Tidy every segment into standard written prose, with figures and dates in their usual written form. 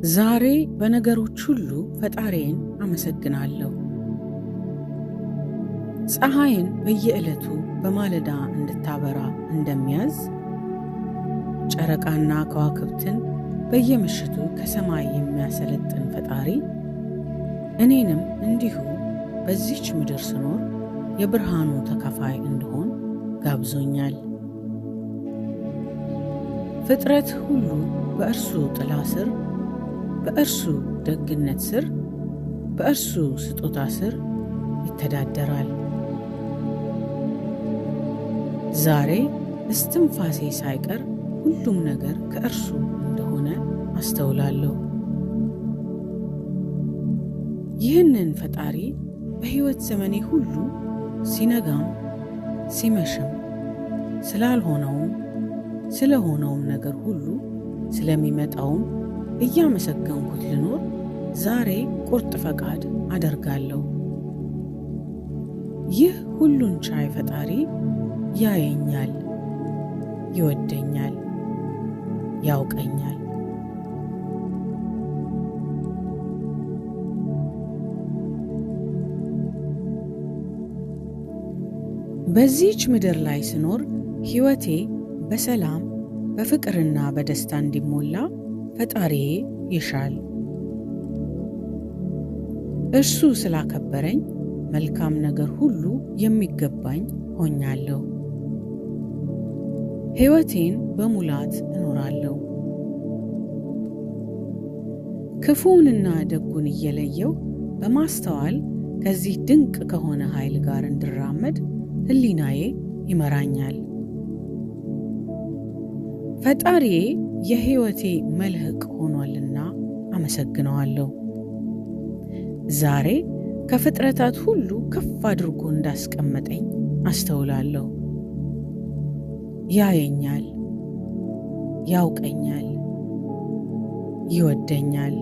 ዛሬ በነገሮች ሁሉ ፈጣሪዬን አመሰግናለሁ። ፀሐይን በየዕለቱ በማለዳ እንድታበራ እንደሚያዝ፣ ጨረቃና ከዋክብትን በየምሽቱ ከሰማይ የሚያሰለጥን ፈጣሪ እኔንም እንዲሁ በዚች ምድር ስኖር የብርሃኑ ተካፋይ እንድሆን ጋብዞኛል። ፍጥረት ሁሉ በእርሱ ጥላ ስር፣ በእርሱ ደግነት ስር፣ በእርሱ ስጦታ ስር ይተዳደራል። ዛሬ እስትንፋሴ ሳይቀር ሁሉም ነገር ከእርሱ እንደሆነ አስተውላለሁ። ይህንን ፈጣሪ በሕይወት ዘመኔ ሁሉ ሲነጋም ሲመሽም ስላልሆነውም ስለሆነውም ነገር ሁሉ ስለሚመጣውም እያመሰገንኩት ልኖር ዛሬ ቁርጥ ፈቃድ አደርጋለሁ። ይህ ሁሉን ቻይ ፈጣሪ ያየኛል፣ ይወደኛል፣ ያውቀኛል። በዚህች ምድር ላይ ስኖር ሕይወቴ በሰላም በፍቅርና በደስታ እንዲሞላ ፈጣሪዬ ይሻል። እርሱ ስላከበረኝ መልካም ነገር ሁሉ የሚገባኝ ሆኛለሁ። ሕይወቴን በሙላት እኖራለሁ። ክፉውንና ደጉን እየለየው በማስተዋል ከዚህ ድንቅ ከሆነ ኃይል ጋር እንድራመድ ሕሊናዬ ይመራኛል። ፈጣሪዬ የሕይወቴ መልህቅ ሆኗልና አመሰግነዋለሁ። ዛሬ ከፍጥረታት ሁሉ ከፍ አድርጎ እንዳስቀመጠኝ አስተውላለሁ። ያየኛል፣ ያውቀኛል፣ ይወደኛል።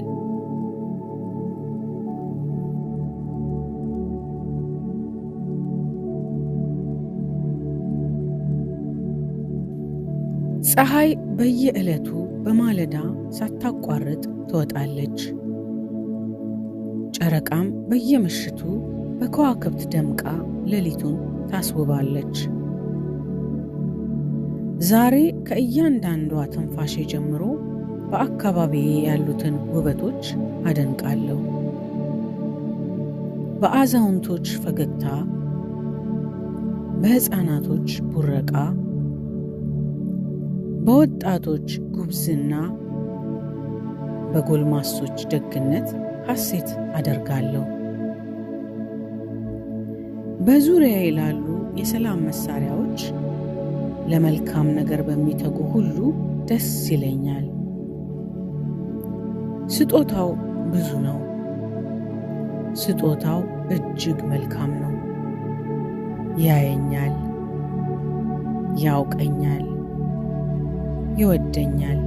ፀሐይ በየዕለቱ በማለዳ ሳታቋርጥ ትወጣለች። ጨረቃም በየምሽቱ በከዋክብት ደምቃ ሌሊቱን ታስውባለች። ዛሬ ከእያንዳንዷ ትንፋሼ ጀምሮ በአካባቢዬ ያሉትን ውበቶች አደንቃለሁ። በአዛውንቶች ፈገግታ፣ በሕፃናቶች ቡረቃ፣ በወጣቶች ጉብዝና፣ በጎልማሶች ደግነት ሐሴት አደርጋለሁ። በዙሪያዬ ላሉ የሰላም መሳሪያዎች፣ ለመልካም ነገር በሚተጉ ሁሉ ደስ ይለኛል። ስጦታው ብዙ ነው። ስጦታው እጅግ መልካም ነው። ያየኛል፣ ያውቀኛል፣ ይወደኛል።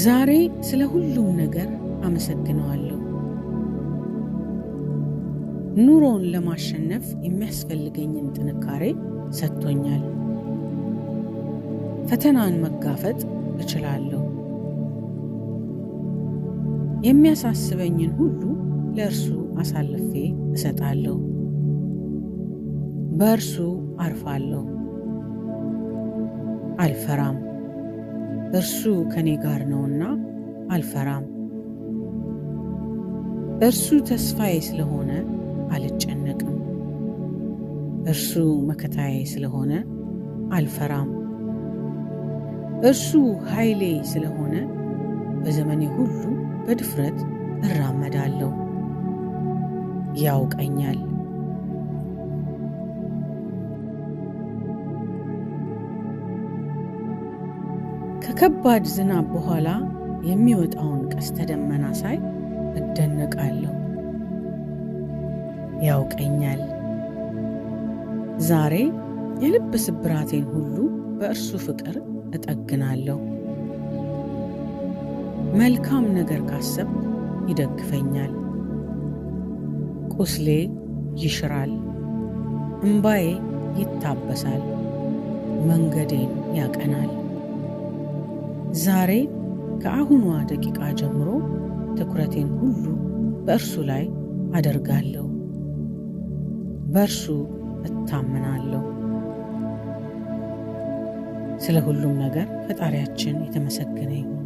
ዛሬ ስለ ሁሉም ነገር አመሰግነዋለሁ። ኑሮን ለማሸነፍ የሚያስፈልገኝን ጥንካሬ ሰጥቶኛል። ፈተናን መጋፈጥ እችላለሁ። የሚያሳስበኝን ሁሉ ለእርሱ አሳልፌ እሰጣለሁ። በእርሱ አርፋለሁ፣ አልፈራም። እርሱ ከኔ ጋር ነውና አልፈራም። እርሱ ተስፋዬ ስለሆነ አልጨነቅም። እርሱ መከታዬ ስለሆነ አልፈራም። እርሱ ኃይሌ ስለሆነ በዘመኔ ሁሉ በድፍረት እራመዳለሁ። ያውቀኛል። ከከባድ ዝናብ በኋላ የሚወጣውን ቀስተ ደመና ሳይ እደነቃለሁ። ያውቀኛል። ዛሬ የልብ ስብራቴን ሁሉ በእርሱ ፍቅር እጠግናለሁ። መልካም ነገር ካሰብኩ ይደግፈኛል። ቁስሌ ይሽራል፣ እምባዬ ይታበሳል፣ መንገዴን ያቀናል። ዛሬ ከአሁኗ ደቂቃ ጀምሮ ትኩረቴን ሁሉ በእርሱ ላይ አደርጋለሁ። በእርሱ እታመናለሁ። ስለ ሁሉም ነገር ፈጣሪያችን የተመሰገነ ይሁን።